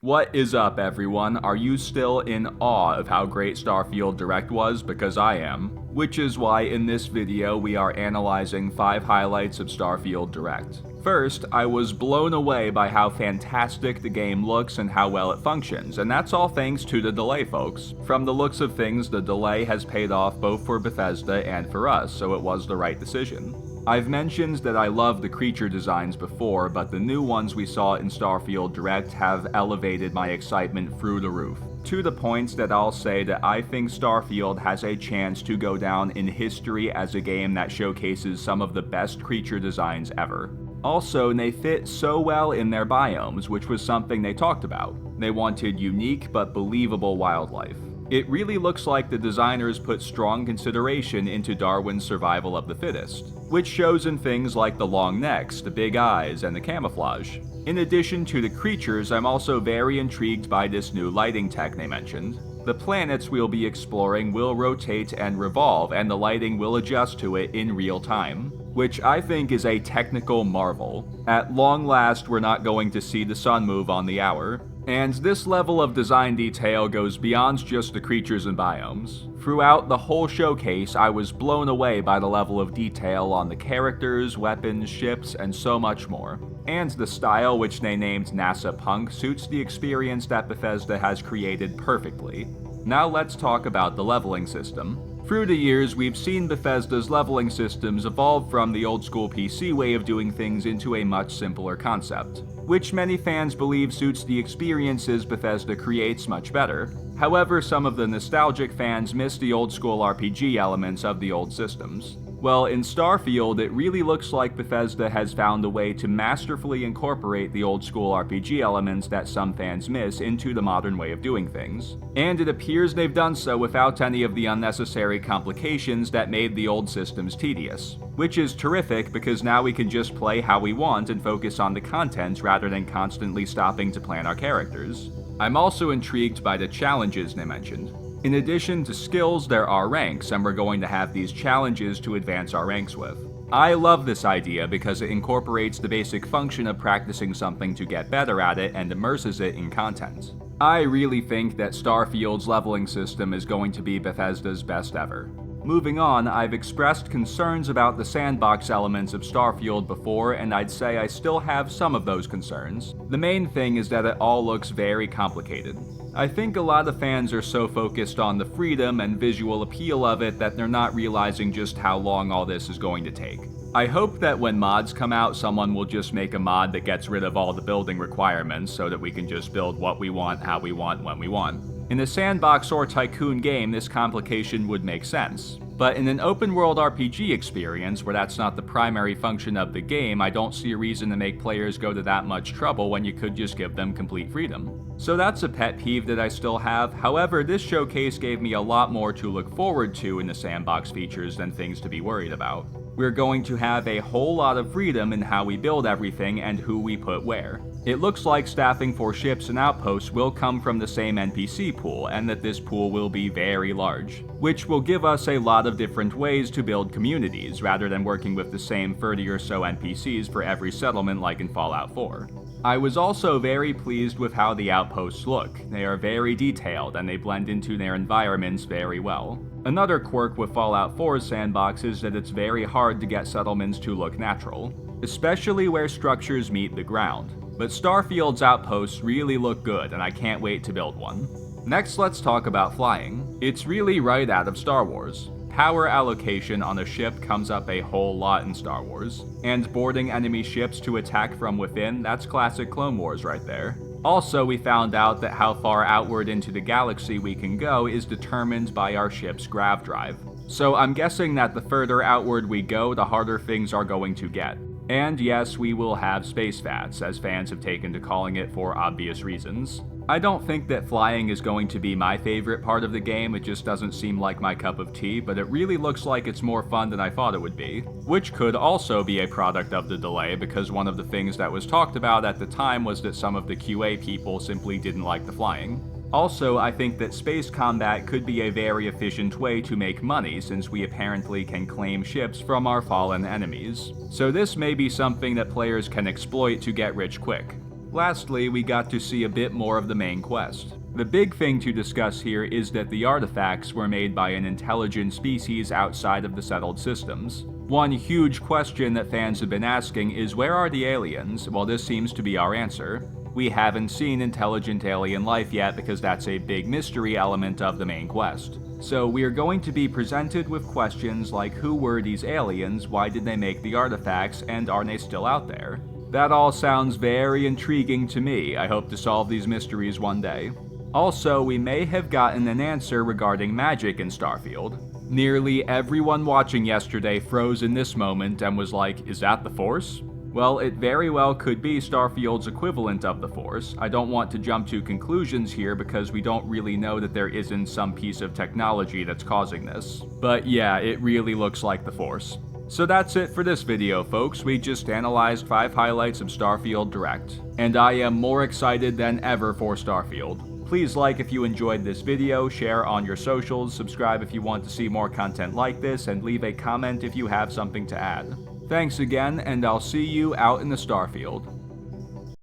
What is up, everyone? Are you still in awe of how great Starfield Direct was? Because I am. Which is why in this video we are analyzing 5 highlights of Starfield Direct. First, I was blown away by how fantastic the game looks and how well it functions, and that's all thanks to the delay, folks. From the looks of things, the delay has paid off both for Bethesda and for us, so it was the right decision. I've mentioned that I love the creature designs before, but the new ones we saw in Starfield Direct have elevated my excitement through the roof. To the point that I'll say that I think Starfield has a chance to go down in history as a game that showcases some of the best creature designs ever. Also, they fit so well in their biomes, which was something they talked about. They wanted unique but believable wildlife. It really looks like the designers put strong consideration into Darwin's survival of the fittest, which shows in things like the long necks, the big eyes, and the camouflage. In addition to the creatures, I'm also very intrigued by this new lighting tech they mentioned. The planets we'll be exploring will rotate and revolve, and the lighting will adjust to it in real time, which I think is a technical marvel. At long last, we're not going to see the sun move on the hour. And this level of design detail goes beyond just the creatures and biomes. Throughout the whole showcase, I was blown away by the level of detail on the characters, weapons, ships, and so much more. And the style, which they named NASA Punk, suits the experience that Bethesda has created perfectly. Now let's talk about the leveling system. Through the years, we've seen Bethesda's leveling systems evolve from the old-school PC way of doing things into a much simpler concept, which many fans believe suits the experiences Bethesda creates much better. However, some of the nostalgic fans miss the old-school RPG elements of the old systems. Well, in Starfield, it really looks like Bethesda has found a way to masterfully incorporate the old-school RPG elements that some fans miss into the modern way of doing things. And it appears they've done so without any of the unnecessary complications that made the old systems tedious. Which is terrific because now we can just play how we want and focus on the content rather than constantly stopping to plan our characters. I'm also intrigued by the challenges they mentioned. In addition to skills, there are ranks, and we're going to have these challenges to advance our ranks with. I love this idea because it incorporates the basic function of practicing something to get better at it and immerses it in content. I really think that Starfield's leveling system is going to be Bethesda's best ever. Moving on, I've expressed concerns about the sandbox elements of Starfield before, and I'd say I still have some of those concerns. The main thing is that it all looks very complicated. I think a lot of fans are so focused on the freedom and visual appeal of it that they're not realizing just how long all this is going to take. I hope that when mods come out, someone will just make a mod that gets rid of all the building requirements so that we can just build what we want, how we want, when we want. In a sandbox or tycoon game, this complication would make sense. But in an open-world RPG experience, where that's not the primary function of the game, I don't see a reason to make players go to that much trouble when you could just give them complete freedom. So that's a pet peeve that I still have. However, this showcase gave me a lot more to look forward to in the sandbox features than things to be worried about. We're going to have a whole lot of freedom in how we build everything and who we put where. It looks like staffing for ships and outposts will come from the same NPC pool, and that this pool will be very large, which will give us a lot of different ways to build communities, rather than working with the same 30 or so NPCs for every settlement like in Fallout 4. I was also very pleased with how the outposts look. They are very detailed, and they blend into their environments very well. Another quirk with Fallout 4's sandbox is that it's very hard to get settlements to look natural, especially where structures meet the ground. But Starfield's outposts really look good, and I can't wait to build one. Next, let's talk about flying. It's really right out of Star Wars. Power allocation on a ship comes up a whole lot in Star Wars, and boarding enemy ships to attack from within, that's classic Clone Wars right there. Also, we found out that how far outward into the galaxy we can go is determined by our ship's grav drive. So I'm guessing that the further outward we go, the harder things are going to get. And yes, we will have space fats, as fans have taken to calling it for obvious reasons. I don't think that flying is going to be my favorite part of the game, it just doesn't seem like my cup of tea, but it really looks like it's more fun than I thought it would be. Which could also be a product of the delay, because one of the things that was talked about at the time was that some of the QA people simply didn't like the flying. Also, I think that space combat could be a very efficient way to make money, since we apparently can claim ships from our fallen enemies. So this may be something that players can exploit to get rich quick. Lastly, we got to see a bit more of the main quest. The big thing to discuss here is that the artifacts were made by an intelligent species outside of the settled systems. One huge question that fans have been asking is, where are the aliens? Well, this seems to be our answer. We haven't seen intelligent alien life yet because that's a big mystery element of the main quest. So we're going to be presented with questions like, who were these aliens, why did they make the artifacts, and are they still out there? That all sounds very intriguing to me. I hope to solve these mysteries one day. Also, we may have gotten an answer regarding magic in Starfield. Nearly everyone watching yesterday froze in this moment and was like, is that the Force? Well, it very well could be Starfield's equivalent of the Force. I don't want to jump to conclusions here because we don't really know that there isn't some piece of technology that's causing this. But yeah, it really looks like the Force. So that's it for this video, folks. We just analyzed 5 highlights of Starfield Direct, and I am more excited than ever for Starfield. Please like if you enjoyed this video, share on your socials, subscribe if you want to see more content like this, and leave a comment if you have something to add. Thanks again, and I'll see you out in the Starfield.